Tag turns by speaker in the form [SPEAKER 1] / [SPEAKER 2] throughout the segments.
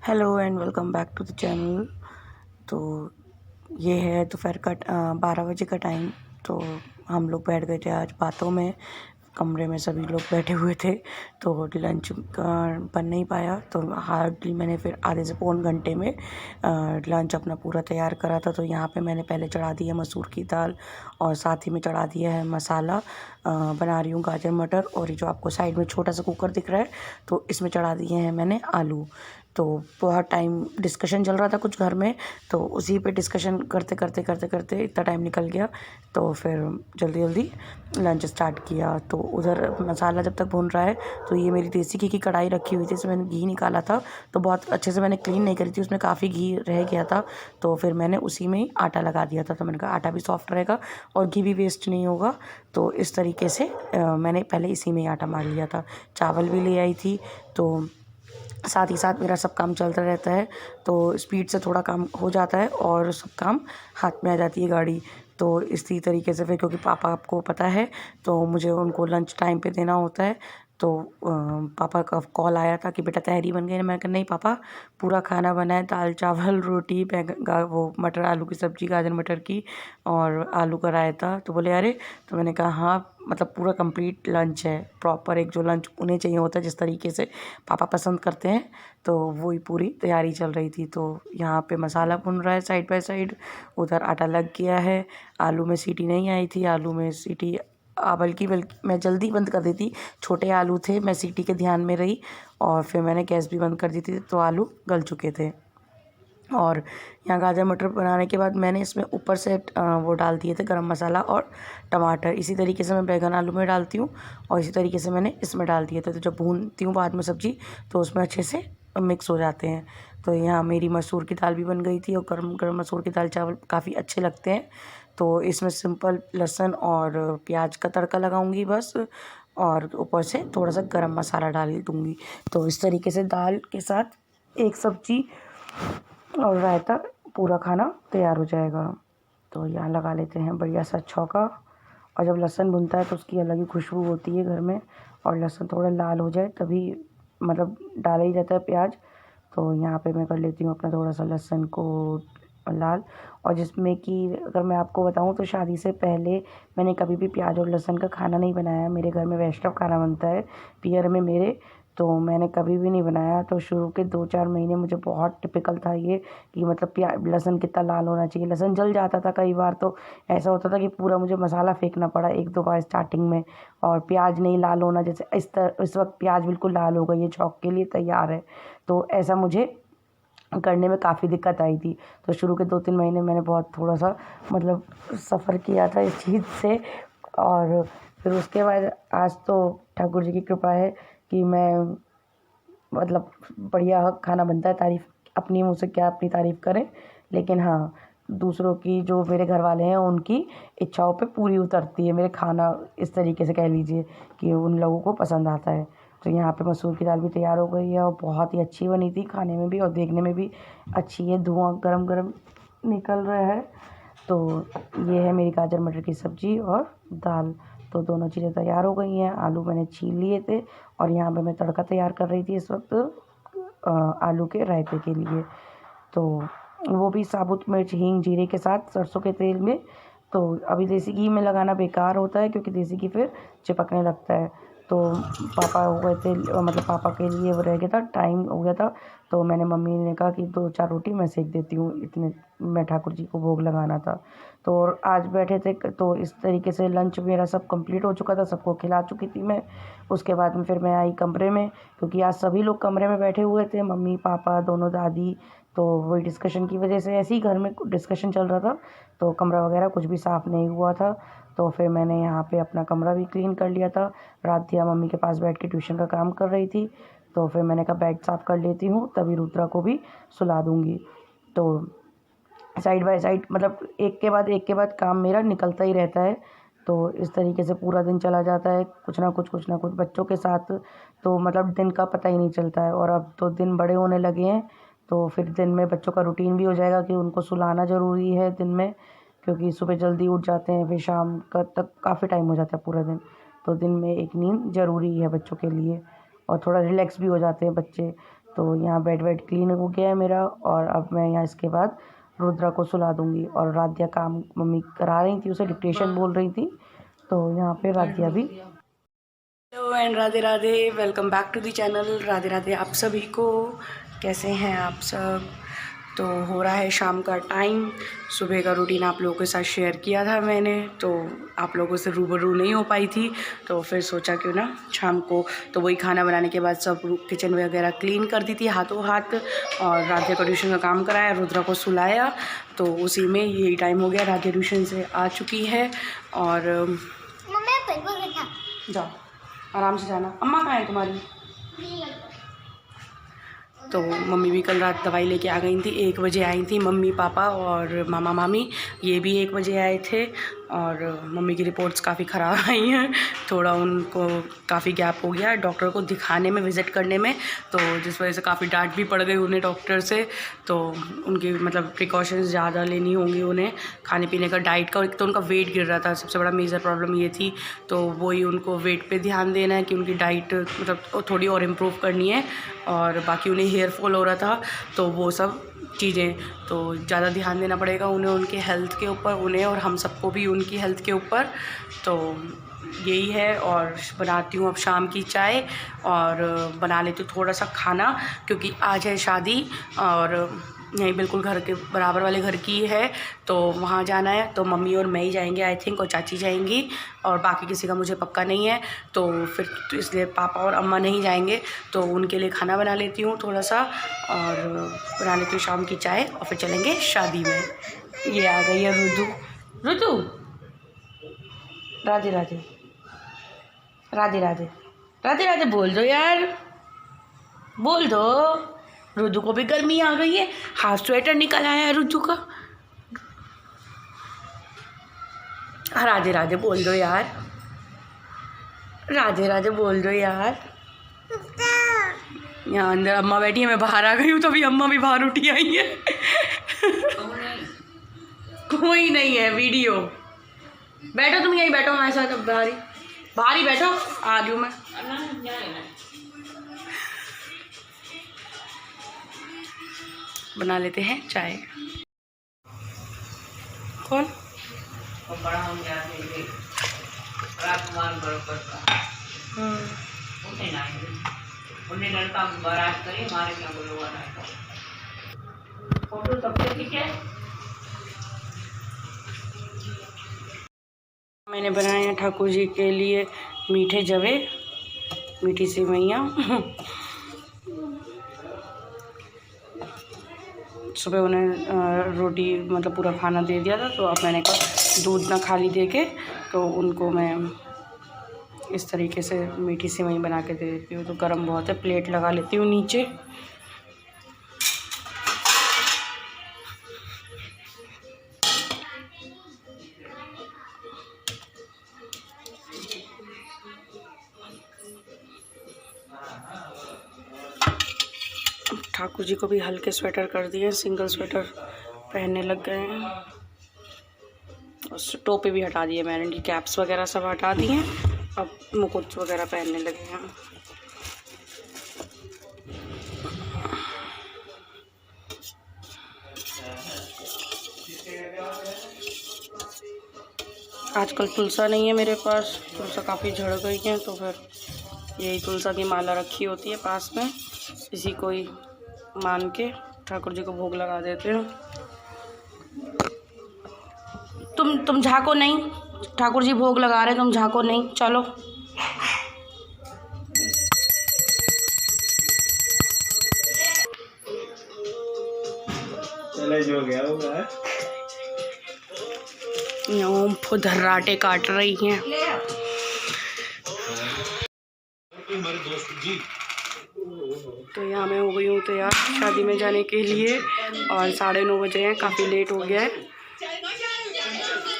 [SPEAKER 1] Hello and welcome back to the channel. तो ये है दोपहर का 12 बजे का टाइम। तो हम लोग बैठ गए थे आज बातों में, कमरे में सभी लोग बैठे हुए थे। तो लंच बन नहीं पाया, तो हार्डली मैंने फिर आधे से पौन घंटे में लंच अपना पूरा तैयार करा था। तो यहाँ पे मैंने पहले चढ़ा दी है मसूर की दाल और साथ ही में चढ़ा दिया है मसाला। बना रही हूँ गाजर मटर, और ये जो आपको साइड में छोटा सा कुकर दिख रहा है, तो इसमें चढ़ा दिए हैं मैंने आलू। तो बहुत टाइम डिस्कशन चल रहा था कुछ घर में, तो उसी पे डिस्कशन करते करते करते करते इतना टाइम निकल गया। तो फिर जल्दी जल्दी लंच स्टार्ट किया। तो उधर मसाला जब तक भून रहा है, तो ये मेरी देसी घी की कढ़ाई रखी हुई थी, इसमें मैंने घी निकाला था। तो बहुत अच्छे से मैंने क्लीन नहीं करी थी, उसमें काफ़ी घी रह गया था। तो फिर मैंने उसी में ही आटा लगा दिया था। तो मैंने कहा आटा भी सॉफ्ट रहेगा और घी भी वेस्ट नहीं होगा। तो इस तरीके से मैंने पहले इसी में ही आटा मार लिया था। चावल भी ले आई थी, तो साथ ही साथ मेरा सब काम चलता रहता है। तो स्पीड से थोड़ा काम हो जाता है और सब काम हाथ में आ जाती है गाड़ी। तो इसी तरीके से फिर, क्योंकि पापा आपको पता है, तो मुझे उनको लंच टाइम पे देना होता है। तो पापा का कॉल आया था कि बेटा तहरी बन गई। मैं कहा नहीं पापा, पूरा खाना बना है, दाल चावल रोटी बैगन वो मटर आलू की सब्ज़ी, गाजर मटर की, और आलू का रायता। तो बोले अरे, तो मैंने कहा हाँ, मतलब पूरा कंप्लीट लंच है, प्रॉपर एक जो लंच उन्हें चाहिए होता है जिस तरीके से पापा पसंद करते हैं। तो वही पूरी तैयारी चल रही थी। तो यहाँ पे मसाला भुन रहा है साइड बाय साइड, उधर आटा लग गया है। आलू में सीटी नहीं आई थी, आलू में सीटी बल्कि मैं जल्दी बंद कर दी थी। छोटे आलू थे, मैं सीटी के ध्यान में रही और फिर मैंने गैस भी बंद कर दी थी, तो आलू गल चुके थे। और यहाँ गाजर मटर बनाने के बाद मैंने इसमें ऊपर से वो डाल दिए थे गरम मसाला और टमाटर। इसी तरीके से मैं बैगन आलू में डालती हूँ और इसी तरीके से मैंने इसमें डाल दिए थे। तो जब भूनती हूँ बाद में सब्ज़ी, तो उसमें अच्छे से मिक्स हो जाते हैं। तो यहाँ मेरी मसूर की दाल भी बन गई थी, और गरम गरम मसूर की दाल चावल काफ़ी अच्छे लगते हैं। तो इसमें सिंपल लहसुन और प्याज का तड़का लगाऊंगी बस, और ऊपर से थोड़ा सा गरम मसाला डाल दूँगी। तो इस तरीके से दाल के साथ एक सब्ज़ी और रायता, पूरा खाना तैयार हो जाएगा। तो यहाँ लगा लेते हैं बढ़िया सा छौंका। और जब लहसुन भुनता है तो उसकी अलग ही खुशबू होती है घर में। और लहसुन थोड़ा लाल हो जाए तभी मतलब डाला ही जाता है प्याज। तो यहाँ पे मैं कर लेती हूँ अपना थोड़ा सा लहसुन को लाल। और जिसमें कि अगर मैं आपको बताऊँ, तो शादी से पहले मैंने कभी भी प्याज और लहसुन का खाना नहीं बनाया। मेरे घर में वैष्णव खाना बनता है पियर में मेरे, तो मैंने कभी भी नहीं बनाया। तो शुरू के 2-4 महीने मुझे बहुत टिपिकल था ये, कि मतलब लहसुन कितना लाल होना चाहिए। लहसुन जल जाता था कई बार, तो ऐसा होता था कि पूरा मुझे मसाला फेंकना पड़ा 1-2 बार स्टार्टिंग में। और प्याज नहीं लाल होना, जैसे इस वक्त प्याज बिल्कुल लाल हो गई है, छौंक के लिए तैयार है। तो ऐसा मुझे करने में काफ़ी दिक्कत आई थी। तो शुरू के 2-3 महीने मैंने बहुत थोड़ा सा मतलब सफ़र किया था इस चीज़ से। और फिर उसके बाद आज तो ठाकुर जी की कृपा है कि मैं मतलब बढ़िया खाना बनता है। तारीफ़ अपनी मुँह से क्या अपनी तारीफ़ करें, लेकिन हाँ, दूसरों की, जो मेरे घर वाले हैं, उनकी इच्छाओं पे पूरी उतरती है मेरे खाना। इस तरीके से कह लीजिए कि उन लोगों को पसंद आता है। तो यहाँ पे मसूर की दाल भी तैयार हो गई है और बहुत ही अच्छी बनी थी, खाने में भी और देखने में भी अच्छी है। धुआं गरम गरम निकल रहा है। तो ये है मेरी गाजर मटर की सब्ज़ी और दाल। तो दोनों चीज़ें तैयार हो गई हैं। आलू मैंने छील लिए थे, और यहाँ पे मैं तड़का तैयार कर रही थी इस वक्त आलू के रायते के लिए। तो वो भी साबुत मिर्च, हींग, जीरे के साथ सरसों के तेल में। तो अभी देसी घी में लगाना बेकार होता है, क्योंकि देसी घी फिर चिपकने लगता है। तो पापा हो गए थे, मतलब पापा के लिए वो रह गया था, टाइम हो गया था। तो मैंने, मम्मी ने कहा कि 2-4 रोटी मैं सेक देती हूँ, इतने मैं ठाकुर जी को भोग लगाना था। तो आज बैठे थे, तो इस तरीके से लंच मेरा सब कंप्लीट हो चुका था, सबको खिला चुकी थी मैं। उसके बाद में फिर मैं आई कमरे में, क्योंकि आज सभी लोग कमरे में बैठे हुए थे, मम्मी पापा दोनों, दादी। तो वही डिस्कशन की वजह से, ऐसे ही घर में डिस्कशन चल रहा था, तो कमरा वगैरह कुछ भी साफ़ नहीं हुआ था। तो फिर मैंने यहाँ पे अपना कमरा भी क्लीन कर लिया था। रात दिया मम्मी के पास बैठ के ट्यूशन का काम कर रही थी। तो फिर मैंने कहा बेड साफ़ कर लेती हूँ, तभी रुद्रा को भी सुला दूँगी। तो साइड बाय साइड, मतलब एक के बाद काम मेरा निकलता ही रहता है। तो इस तरीके से पूरा दिन चला जाता है, कुछ ना कुछ बच्चों के साथ। तो मतलब दिन का पता ही नहीं चलता है। और अब तो दिन बड़े होने लगे हैं, तो फिर दिन में बच्चों का रूटीन भी हो जाएगा कि उनको सुलाना ज़रूरी है दिन में, क्योंकि सुबह जल्दी उठ जाते हैं, फिर शाम का तक काफ़ी टाइम हो जाता है पूरा दिन। तो दिन में एक नींद ज़रूरी है बच्चों के लिए, और थोड़ा रिलैक्स भी हो जाते हैं बच्चे। तो यहाँ बेड क्लीन हो गया है मेरा, और अब मैं यहाँ इसके बाद रुद्रा को सुला दूँगी। और राध्या काम मम्मी करा रही थी, उसे डिक्टेशन बोल रही थी, तो यहाँ पे राध्या भी। Hello and Radhe Radhe, welcome back to the channel. Radhe Radhe आप सभी को, कैसे हैं आप सब। तो हो रहा है शाम का टाइम, सुबह का रूटीन आप लोगों के साथ शेयर किया था मैंने, तो आप लोगों से रूबरू नहीं हो पाई थी, तो फिर सोचा क्यों ना शाम को, तो वही खाना बनाने के बाद सब किचन वगैरह क्लीन कर दी थी हाथों हाथ, और राधे को ट्यूशन का काम कराया, रुद्रा को सुलाया, तो उसी में यही टाइम हो गया। राधे ट्यूशन से आ चुकी है, और जाओ आराम से जाना। अम्मा कहाँ है तुम्हारी? तो मम्मी भी कल रात दवाई लेके आ गई थी, 1 बजे आई थी मम्मी पापा और मामा मामी, ये भी 1 बजे आए थे। और मम्मी की रिपोर्ट्स काफ़ी ख़राब आई हैं, थोड़ा उनको काफ़ी गैप हो गया डॉक्टर को दिखाने में, विज़िट करने में, तो जिस वजह से काफ़ी डांट भी पड़ गई उन्हें डॉक्टर से। तो उनकी मतलब प्रिकॉशंस ज़्यादा लेनी होंगी उन्हें, खाने पीने का, डाइट का। एक तो उनका वेट गिर रहा था, सबसे बड़ा मेजर प्रॉब्लम ये थी, तो वही उनको वेट पे ध्यान देना है कि उनकी डाइट मतलब थोड़ी और इम्प्रूव करनी है। और बाकी उन्हें हेयर फॉल हो रहा था, तो वो सब चीज़ें, तो ज़्यादा ध्यान देना पड़ेगा उन्हें, उनके हेल्थ के ऊपर, उन्हें और हम सबको भी उनकी हेल्थ के ऊपर। तो यही है। और बनाती हूँ अब शाम की चाय, और बना लेती हूँ थोड़ा सा खाना, क्योंकि आज है शादी, और यहीं बिल्कुल घर के बराबर वाले घर की है, तो वहाँ जाना है। तो मम्मी और मैं ही जाएंगे आई थिंक, और चाची जाएंगी, और बाकी किसी का मुझे पक्का नहीं है, तो फिर तो इसलिए पापा और अम्मा नहीं जाएंगे, तो उनके लिए खाना बना लेती हूँ थोड़ा सा, और बना लेती हूँ शाम की चाय, और फिर चलेंगे शादी में। ये आ गई है रुदू। राधे राधे, राधे राधे, राधे राधे बोल दो यार, बोल दो। रुदू को भी गर्मी आ गई है, हाथ स्वेटर निकल आया है रुदू का। राधे राधे बोल दो यार, राधे राधे बोल दो यार। यहाँ अंदर अम्मा बैठी है, मैं बाहर आ गई हूँ, तो अभी अम्मा भी बाहर उठी आई है। कोई नहीं है वीडियो, बैठो तुम यहीं बैठो हमारे साथ, अब बाहर ही बैठो, आ गई हूँ मैं। बना लेते हैं चाय। कौन? फोटो सबसे ठीक है। मैंने बनाए हैं ठाकुर जी के लिए मीठे जवे, मीठी सेवइयाँ। सुबह उन्हें रोटी मतलब पूरा खाना दे दिया था, तो अब मैंने कहा दूध ना खाली दे के, तो उनको मैं इस तरीके से मीठी सेवई बना के दे देती हूँ। तो गर्म बहुत है, प्लेट लगा लेती हूँ नीचे। ठाकुर जी को भी हल्के स्वेटर कर दिए, सिंगल स्वेटर पहनने लग गए हैं, और टोपी भी हटा दिए मैंने, इनकी कैप्स वगैरह सब हटा दिए, अब मुकुट वगैरह पहनने लगे हैं। आजकल तुलसा नहीं है मेरे पास, तुलसा काफ़ी झड़ गई है, तो फिर यही तुलसा की माला रखी होती है पास में, इसी को ही मान के ठाकुर जी को भोग लगा देते हैं। तुम झाँको नहीं, ठाकुर जी भोग लगा रहे, तुम झाँको नहीं, चलो।
[SPEAKER 2] चले जो गया होगा,
[SPEAKER 1] धर्राटे काट रही हैं। तो यहाँ मैं हो गई हूँ तैयार शादी में जाने के लिए, और 9:30 बजे हैं, काफ़ी लेट हो गया है।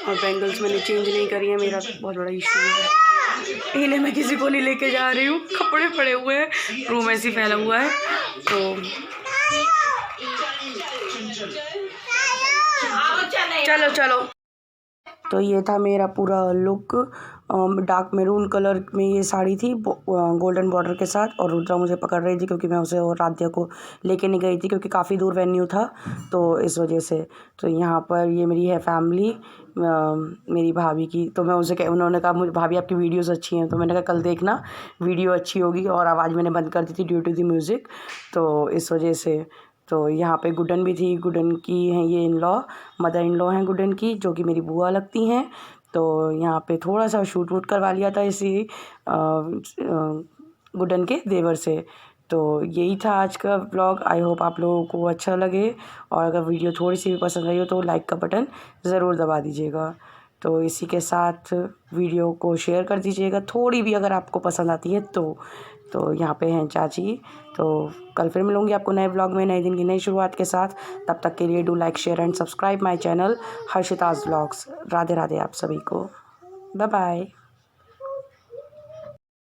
[SPEAKER 1] और बैंगल्स मैंने चेंज नहीं करी है, मेरा बहुत बड़ा इशू है, इन्हें मैं किसी को नहीं लेके जा रही हूँ, कपड़े पड़े हुए हैं, रूम ऐसे फैला हुआ है। तो चलो चलो तो ये था मेरा पूरा लुक। डार्क मैरून कलर में ये साड़ी थी गोल्डन बॉर्डर के साथ, और रुद्रा मुझे पकड़ रही थी क्योंकि मैं उसे और राध्या को लेके नहीं गई थी क्योंकि काफ़ी दूर वेन्यू था, तो इस वजह से। तो यहाँ पर ये मेरी है फैमिली, मेरी भाभी की। तो मैं उसे उन्होंने कहा मुझे भाभी आपकी वीडियोस अच्छी हैं, तो मैंने कहा कल देखना वीडियो अच्छी होगी, और आवाज़ मैंने बंद कर दी थी ड्यू टू दी म्यूज़िक, तो इस वजह से। तो यहाँ पे गुडन भी थी, गुडन की हैं ये in law, mother in law हैं गुडन की, जो कि मेरी बुआ लगती हैं। तो यहाँ पे थोड़ा सा शूट वूट करवा लिया था इसी गुडन के देवर से। तो यही था आज का व्लॉग। आई होप आप लोगों को अच्छा लगे, और अगर वीडियो थोड़ी सी भी पसंद आई हो तो लाइक का बटन ज़रूर दबा दीजिएगा। तो इसी के साथ वीडियो को शेयर कर दीजिएगा थोड़ी भी अगर आपको पसंद आती है तो यहाँ पे हैं चाची। तो कल फिर मिलूँगी आपको नए व्लॉग में, नए दिन की नई शुरुआत के साथ। तब तक के लिए do like share and subscribe my channel Harshita's vlogs. Radhe Radhe आप सभी को, बाय बाय।